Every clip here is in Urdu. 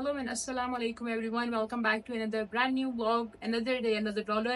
Hello and assalamu alaikum everyone. Welcome back to another brand new vlog, another day, another dollar.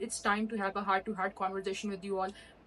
it's time to have a heart to heart conversation with you all.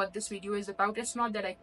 what this video is about. It's not that I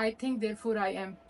I think therefore I am.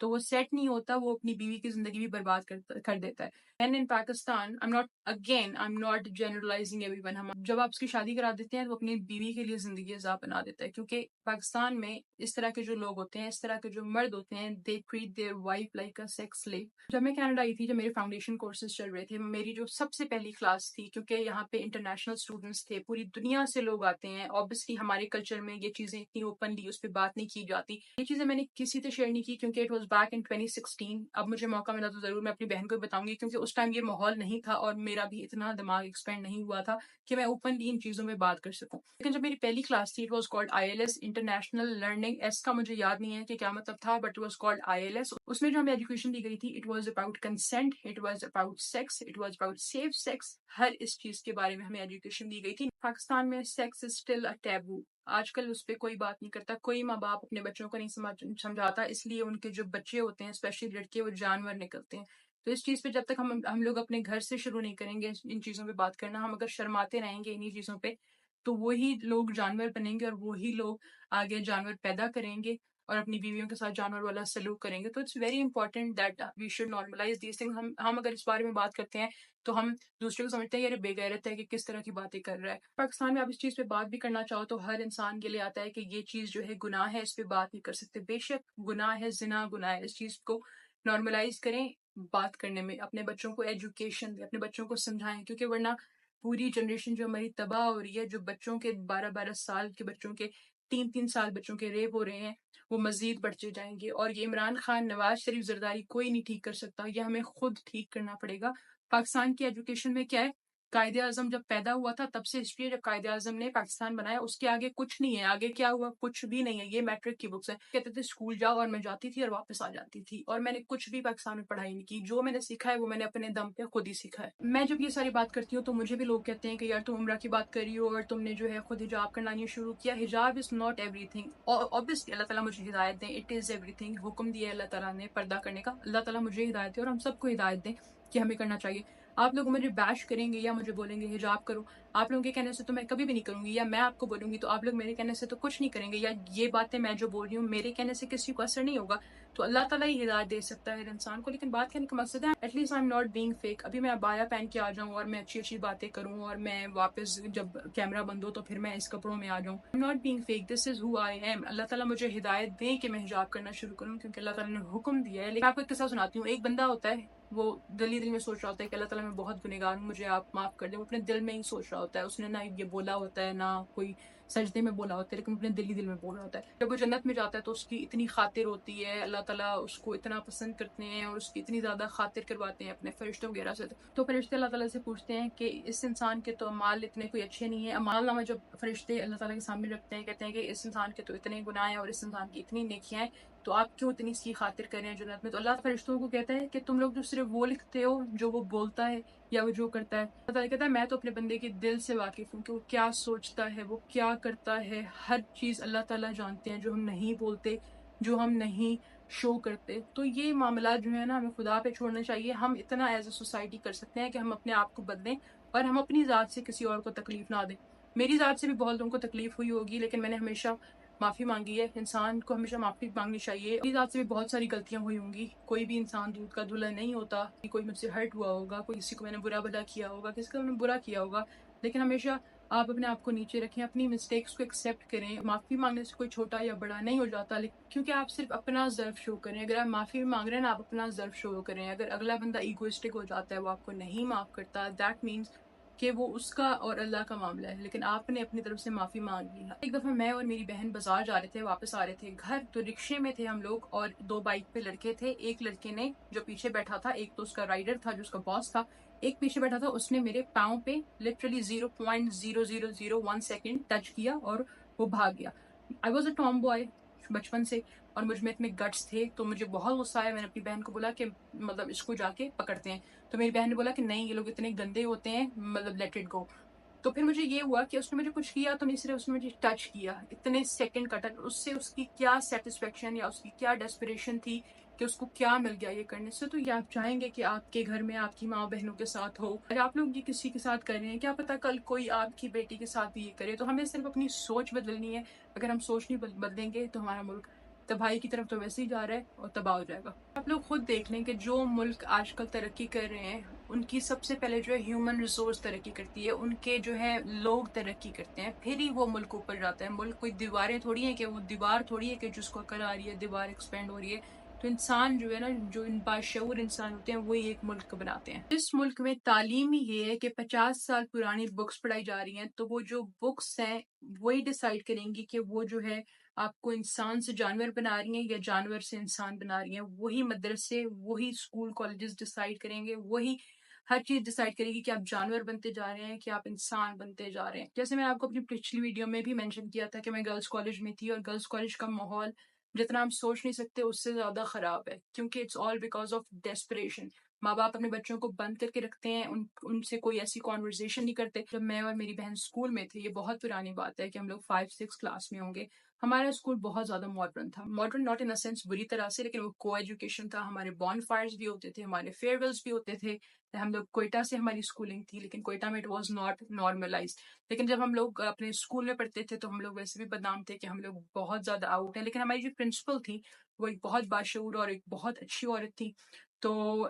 تو وہ سیٹ نہیں ہوتا, وہ اپنی بیوی کی زندگی بھی برباد کر دیتا ہے. And in Pakistan I am not generalising every one. ہم جب آپ اس کی شادی کرا دیتے ہیں تو اپنی بیوی کے لیے زندگی عذاب بنا دیتا ہے, کیونکہ پاکستان میں اس طرح کے جو لوگ ہوتے ہیں, اس طرح کے جو مرد ہوتے ہیں, they treat their wife like a sex slave. جب میں کینیڈا آئی تھی, جب میرے فاؤنڈیشن کورسز چل رہے تھے, میری جو سب سے پہلی کلاس تھی, کیونکہ یہاں پہ انٹرنیشنل اسٹوڈنٹس تھے, پوری دنیا سے لوگ آتے ہیں. obviously ہمارے کلچر میں یہ چیزیں اتنی اوپنلی اس پہ بات نہیں کی جاتی. یہ چیزیں میں نے کسی سے شیئر نہیں کی, کیونکہ اٹ واز بیک ان 2016. اب مجھے موقع ملا تو ضرور میں اپنی بہن کو بتاؤں گی, کیونکہ اس ٹائم یہ ماحول نہیں تھا اور میرا بھی اتنا دماغ ایکسپینڈ نہیں ہوا تھا کہ میں اوپنلی ان چیزوں میں بات کر سکوں. لیکن جب میری پہلی کلاس تھی, it was called ILS, international learning. ایس کا مجھے یاد نہیں ہے کہ کیا مطلب تھا, but it was called ILS. اس میں جو ہمیں ایجوکیشن دی گئی تھی, it was about consent, it was about sex, it was about safe sex. ہر اس چیز کے بارے میں ہمیں ایجوکیشن دی گئی تھی. پاکستان میں sex is still a taboo. آج کل اس پہ کوئی بات نہیں کرتا, کوئی ماں باپ اپنے بچوں کو نہیں سمجھاتا, اس لیے ان کے جو بچے ہوتے ہیں, اسپیشلی لڑکے, وہ جانور نکلتے ہیں. تو اس چیز پہ جب تک ہم لوگ اپنے گھر سے شروع نہیں کریں گے ان چیزوں پہ بات کرنا, ہم اگر شرماتے رہیں گے انہی چیزوں پہ, تو وہی لوگ جانور بنیں گے اور وہی لوگ آگے جانور پیدا کریں گے اور اپنی بیویوں کے ساتھ جانور والا سلوک کریں گے. تو it's very important that we should normalise these thing. ہم اگر اس بارے میں بات کرتے ہیں تو ہم دوسرے کو سمجھتے ہیں یہ بے غیرت ہے کہ کس طرح کی باتیں کر رہا ہے. پاکستان میں آپ اس چیز پہ بات بھی کرنا چاہو تو ہر انسان کے لیے آتا ہے کہ یہ چیز جو ہے گناہ ہے, اس پہ بات نہیں کر سکتے. بے شک گناہ ہے, زنا گناہ ہے, اس چیز کو نارملائز کریں بات کرنے میں. اپنے بچوں کو ایجوکیشن دیں, اپنے بچوں کو سمجھائیں, کیونکہ ورنہ پوری جنریشن جو ہماری تباہ ہو رہی ہے, جو بچوں کے 12 سال کے بچوں کے 3 سال بچوں کے ریپ ہو رہے ہیں, وہ مزید بڑھتے جائیں گے. اور یہ عمران خان, نواز شریف, زرداری کوئی نہیں ٹھیک کر سکتا, یہ ہمیں خود ٹھیک کرنا پڑے گا. پاکستان کی ایجوکیشن میں کیا ہے, قائد اعظم جب پیدا ہوا تھا تب سے ہسٹری ہے, جب قائد اعظم نے پاکستان بنایا اس کے آگے کچھ نہیں ہے. آگے کیا ہوا, کچھ بھی نہیں ہے. یہ میٹرک کی بکس ہے. کہتے تھے اسکول جاؤ, اور میں جاتی تھی اور واپس آ جاتی تھی, اور میں نے کچھ بھی پاکستان میں پڑھائی نہیں کی. جو میں نے سیکھا ہے وہ میں نے اپنے دم پہ خود ہی سیکھا ہے. میں جب یہ ساری بات کرتی ہوں تو مجھے بھی لوگ کہتے ہیں کہ یار تم عمرہ کی بات کر رہی ہو اور تم نے جو ہے خود حجاب کرنا نہیں شروع کیا. حجاب is not every thing. obviously اللہ تعالیٰ مجھے ہدایت دیں, اٹ از ایوری تھنگ. حکم دیا ہے اللہ تعالیٰ نے پردہ کرنے کا, اللہ تعالیٰ مجھے ہدایت دے اور ہم سب کو ہدایت دیں کہ ہمیں کرنا چاہیے. آپ لوگ مجھے بیش کریں گے یا مجھے بولیں گے حجاب کرو, آپ لوگوں کے کہنے سے تو میں کبھی بھی نہیں کروں گی, یا میں آپ کو بولوں گی تو آپ لوگ میرے کہنے سے تو کچھ نہیں کریں گے, یا یہ باتیں میں جو بول رہی ہوں میرے کہنے سے کسی کو اثر نہیں ہوگا. تو اللہ تعالیٰ ہی ہدایت دے سکتا ہے ہر انسان کو. لیکن بات کرنے کا مقصد ہے at least I am not being fake. ابھی میں ابایا پہن کے آ جاؤں اور میں اچھی اچھی باتیں کروں اور میں واپس جب کیمرہ بند ہو تو پھر میں اس کپڑوں میں آ جاؤں. I am not being fake, this is who I am. Allah تعالیٰ مجھے ہدایت دیں کہ میں حجاب کرنا شروع کروں, کیونکہ اللہ تعالیٰ نے حکم دیا ہے. لیکن آپ کو ایک قصہ سناتی ہوں. ایک بندہ ہوتا ہے, وہ دل میں سوچ رہا ہوتا ہے کہ اللہ تعالیٰ میں بہت گنہگار ہوں, مجھے آپ معاف کر دیں. وہ اپنے دل میں ہی سوچ رہا ہوتا ہے, اس نے نہ یہ بولا ہوتا ہے نہ کوئی سجدے میں بولا ہوتا ہے, لیکن اپنے دل میں بول رہا ہوتا ہے. جب وہ جنت میں جاتا ہے تو اس کی اتنی خاطر ہوتی ہے, اللہ تعالیٰ اس کو اتنا پسند کرتے ہیں اور اس کی اتنی زیادہ خاطر کرواتے ہیں اپنے فرشتوں وغیرہ سے. تو فرشتے اللہ تعالیٰ سے پوچھتے ہیں کہ اس انسان کے تو اعمال اتنے کوئی اچھے نہیں ہیں. اعمال نامہ جب فرشتے اللہ تعالیٰ کے سامنے رکھتے ہیں, کہتے ہیں کہ اس انسان کے تو اتنے گناہ ہیں اور اس انسان کی اتنی نیکیاں ہیں, تو آپ کیوں اتنی سی خاطر کر رہے ہیں جنت میں. تو اللہ فرشتوں کو کہتا ہے کہ تم لوگ جو صرف وہ لکھتے ہو جو وہ بولتا ہے یا وہ جو کرتا ہے. اللہ تعالیٰ کہتا ہے میں تو اپنے بندے کے دل سے واقف ہوں کہ وہ کیا سوچتا ہے, وہ کیا کرتا ہے. ہر چیز اللہ تعالیٰ جانتے ہیں, جو ہم نہیں بولتے, جو ہم نہیں شو کرتے. تو یہ معاملات جو ہے نا ہمیں خدا پہ چھوڑنا چاہیے. ہم اتنا ایز اے سوسائٹی کر سکتے ہیں کہ ہم اپنے آپ کو بدلیں اور ہم اپنی ذات سے کسی اور کو تکلیف نہ دیں. میری ذات سے بھی بہت لوگوں کو تکلیف ہوئی ہوگی, لیکن میں نے ہمیشہ معافی مانگی ہے. انسان کو ہمیشہ معافی مانگنی چاہیے. میری ذات سے بھی بہت ساری غلطیاں ہوئی ہوں گی. کوئی بھی انسان دودھ کا دلہا نہیں ہوتا. کوئی مجھ سے ہرٹ ہوا ہوگا, کوئی کسی کو میں نے برا بھلا کیا ہوگا, کسی کو میں نے برا کیا ہوگا, لیکن ہمیشہ آپ اپنے آپ کو نیچے رکھیں, اپنی مسٹیکس کو ایکسیپٹ کریں. معافی مانگنے سے کوئی چھوٹا یا بڑا نہیں ہو جاتا, کیونکہ آپ صرف اپنا ظرف شو کریں. اگر آپ معافی مانگ رہے ہیں نا, آپ اپنا ظرف شو کریں. اگر اگلا بندہ ایگوئسٹک ہو جاتا ہے, وہ آپ کو نہیں معاف کرتا, دیٹ مینس کہ وہ اس کا اور اللہ کا معاملہ ہے, لیکن آپ نے اپنی طرف سے معافی مانگ لی ہے. ایک دفعہ میں اور میری بہن بازار جا رہے تھے, واپس آ رہے تھے گھر, تو رکشے میں تھے ہم لوگ اور 2 بائک پہ لڑکے تھے. ایک لڑکے نے جو پیچھے بیٹھا تھا, ایک تو اس کا رائڈر تھا جو اس کا باس تھا, ایک پیچھے بیٹھا تھا, اس نے میرے پاؤں پہ لٹرلی 0.0001 سیکنڈ ٹچ کیا اور وہ بھاگ گیا. I was a Tom boy بچپن سے, اور مجھ میں اتنے گٹس تھے, تو مجھے بہت غصہ آیا. میں نے اپنی بہن کو بولا کہ مطلب اس کو جا کے پکڑتے ہیں. تو میری بہن نے بولا کہ نہیں, یہ لوگ اتنے گندے ہوتے ہیں, مطلب لیٹ اٹ گو. تو پھر مجھے یہ ہوا کہ اس نے مجھے کچھ کیا تو نہیں, صرف اس نے مجھے ٹچ کیا, اتنے سیکنڈ کا ٹچ. اس سے اس کی کیا سیٹسفیکشن یا اس کی کیا ڈیسپریشن تھی کہ اس کو کیا مل گیا یہ کرنے سے. تو یہ آپ چاہیں گے کہ آپ کے گھر میں آپ کی ماں بہنوں کے ساتھ ہو, اگر آپ لوگ یہ کسی کے ساتھ کر رہے ہیں, کیا پتا کل کوئی آپ کی بیٹی کے ساتھ بھی یہ کرے. تو ہمیں صرف اپنی سوچ بدلنی ہے. اگر ہم سوچ نہیں بدلیں گے تو ہمارا ملک تباہی کی طرف تو ویسے ہی جا رہا ہے اور تباہ ہو جائے گا. آپ لوگ خود دیکھ لیں کہ جو ملک آج کل ترقی کر رہے ہیں ان کی سب سے پہلے جو ہے ہیومن ریسورس ترقی کرتی ہے، ان کے جو ہے لوگ ترقی کرتے ہیں، پھر ہی وہ ملک اوپر جاتا ہے. ملک کوئی دیواریں تھوڑی ہیں کہ وہ دیوار تھوڑی ہے کہ جس کو عقل آ رہی ہے دیوار ایکسپینڈ ہو رہی ہے. تو انسان جو ہے نا، جو باشعور انسان ہوتے ہیں وہی ایک ملک بناتے ہیں. اس ملک میں تعلیم ہی یہ ہے کہ 50 سال پرانی بکس پڑھائی جا رہی ہیں، تو وہ جو بکس ہیں وہی ڈیسائیڈ کریں گی کہ وہ جو ہے آپ کو انسان سے جانور بنا رہی ہیں یا جانور سے انسان بنا رہی ہیں. وہی مدرسے، وہی اسکول کالجز ڈیسائیڈ کریں گے، وہی ہر چیز ڈیسائیڈ کرے گی کہ آپ جانور بنتے جا رہے ہیں کہ آپ انسان بنتے جا رہے ہیں. جیسے میں آپ کو اپنی پچھلی ویڈیو میں بھی مینشن کیا تھا کہ میں گرلز کالج میں تھی، اور گرلز کالج کا ماحول جتنا ہم سوچ نہیں سکتے اس سے زیادہ خراب ہے، کیونکہ it's all because of desperation. ماں باپ اپنے بچوں کو بند کر کے رکھتے ہیں، ان سے کوئی ایسی کانورزیشن نہیں کرتے. جب میں اور میری بہن اسکول میں تھے، یہ بہت پرانی بات ہے کہ ہم لوگ 5-6 کلاس میں ہوں گے، ہمارا اسکول بہت زیادہ ماڈرن تھا. ماڈرن ناٹ ان سینس بری طرح سے، لیکن وہ کو ایجوکیشن تھا. ہمارے بون فائرز بھی ہوتے تھے، ہمارے فیئر ویلز بھی ہوتے تھے. ہم لوگ کوئٹہ سے ہماری اسکولنگ تھی، لیکن کوئٹہ میں اٹ واز ناٹ نارملائزڈ. لیکن جب ہم لوگ اپنے اسکول میں پڑھتے تھے تو ہم لوگ ویسے بھی بدنام تھے کہ ہم لوگ بہت زیادہ آؤٹ ہیں. لیکن ہماری جو پرنسپل تھی وہ ایک بہت باشعور اور ایک بہت اچھی عورت تھی. تو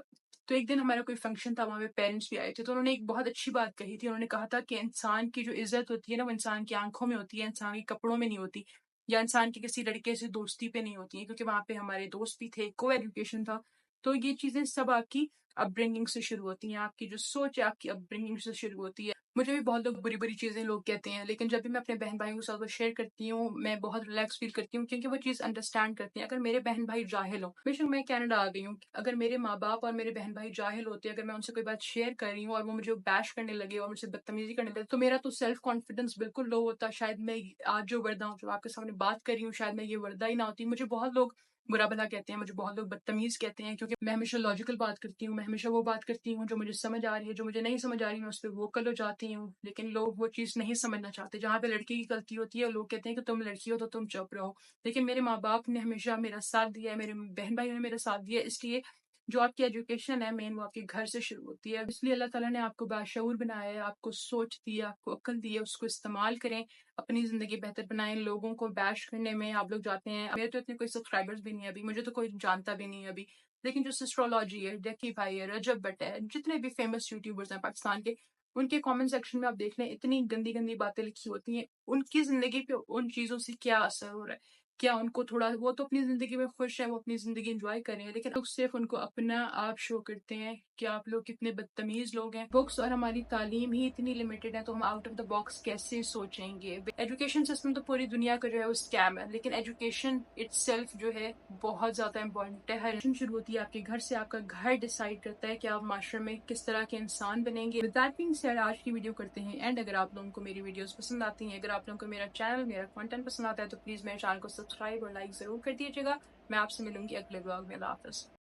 ایک دن ہمارا کوئی فنکشن تھا، وہاں پہ پیرنٹس بھی آئے تھے. تو انہوں نے ایک بہت اچھی بات کہی تھی. انہوں نے کہا تھا کہ انسان کی جو عزت ہوتی ہے نا، وہ انسان کی آنکھوں میں ہوتی ہے، انسان کے کپڑوں میں نہیں ہوتی، یا انسان کی کسی لڑکے سے دوستی پہ نہیں ہوتی ہے. کیونکہ وہاں پہ ہمارے دوست بھی تھے، کو ایجوکیشن تھا. تو یہ چیزیں سب آپ کی اپ برنگنگ سے شروع ہوتی ہیں، آپ کی جو سوچ ہے آپ کی اپ برنگنگ سے شروع ہوتی ہے. مجھے بھی بہت لوگ بری بری چیزیں لوگ کہتے ہیں، لیکن جب بھی میں اپنے بہن بھائیوں کے ساتھ وہ شیئر کرتی ہوں میں بہت ریلیکس فیل کرتی ہوں، کیونکہ وہ چیز انڈرسٹینڈ کرتے ہیں. اگر میرے بہن بھائی جاہل ہوں، بے شک میں کینیڈا آ گئی ہوں، اگر میرے ماں باپ اور میرے بہن بھائی جاہل ہوتے، اگر میں ان سے کوئی بات شیئر کر رہی ہوں اور وہ مجھے بیش کرنے لگے اور مجھ سے بدتمیزی کرنے لگے، تو میرا تو سیلف کانفیڈنس بالکل لو ہوتا. شاید میں آج جو وردہ ہوں، جو آپ کے سامنے بات کر رہی ہوں، شاید میں یہ وردہ ہی نہ ہوتی. مجھے بہت لوگ برا بھلا کہتے ہیں، مجھے بہت لوگ بدتمیز کہتے ہیں، کیونکہ میں ہمیشہ لاجیکل بات کرتی ہوں، میں ہمیشہ وہ بات کرتی ہوں جو مجھے سمجھ آ رہی ہے. جو مجھے نہیں سمجھ آ رہی میں اس پہ ووکل ہو جاتی ہوں. لیکن لوگ وہ چیز نہیں سمجھنا چاہتے. جہاں پہ لڑکی کی غلطی ہوتی ہے لوگ کہتے ہیں کہ تم لڑکی ہو تو تم چپ رہو. لیکن میرے ماں باپ نے ہمیشہ میرا ساتھ دیا ہے، میرے بہن بھائیوں نے میرا ساتھ دیا ہے. اس لیے جو آپ کی ایجوکیشن ہے مین وہ آپ کے گھر سے شروع ہوتی ہے. اس لیے اللہ تعالیٰ نے آپ کو باشعور بنایا ہے، آپ کو سوچ دی ہے، آپ کو عقل دی ہے. اس کو استعمال کریں، اپنی زندگی بہتر بنائیں. لوگوں کو بیش کرنے میں آپ لوگ جاتے ہیں. میرے تو اتنے کوئی سبسکرائبرز بھی نہیں ہے ابھی، مجھے تو کوئی جانتا بھی نہیں ہے ابھی. لیکن جو سسٹرولوجی ہے، ڈیکی بھائی ہے، رجب بٹ ہے، جتنے بھی فیمس یوٹیوبرز ہیں پاکستان کے، ان کے کامنٹ سیکشن میں آپ دیکھ لیں اتنی گندی گندی باتیں لکھی ہوتی ہیں. ان کی زندگی پہ ان چیزوں سے کیا اثر ہو رہا ہے؟ کیا ان کو تھوڑا، وہ تو اپنی زندگی میں خوش ہیں، وہ اپنی زندگی انجوائے کر رہے ہیں، لیکن لوگ صرف ان کو اپنا آپ شو کرتے ہیں کہ آپ لوگ کتنے بدتمیز لوگ ہیں. بکس اور ہماری تعلیم ہی اتنی لمیٹڈ ہے تو ہم آؤٹ آف دا باکس کیسے سوچیں گے؟ ایجوکیشن سسٹم تو پوری دنیا کا جو ہے وہ اسکیم ہے، لیکن ایجوکیشن اٹ سیلف جو ہے بہت زیادہ امپورٹنٹ ہے. ہر شروع ہوتی ہے آپ کے گھر سے. آپ کا گھر ڈیسائیڈ کرتا ہے کہ آپ معاشرے میں کس طرح کے انسان بنیں گے. With that being said، آج کی ویڈیو کرتے ہیں اینڈ. اگر آپ لوگوں کو میری ویڈیوز پسند آتی ہیں، اگر آپ لوگوں کو میرا چینل، میرا کنٹینٹ پسند آتا ہے، تو پلیز میرے چینل کو سبسکرائب اور لائک ضرور کر دیجیے گا. میں آپ سے ملوں گی اگلے بلاگ میں. اللہ حافظ.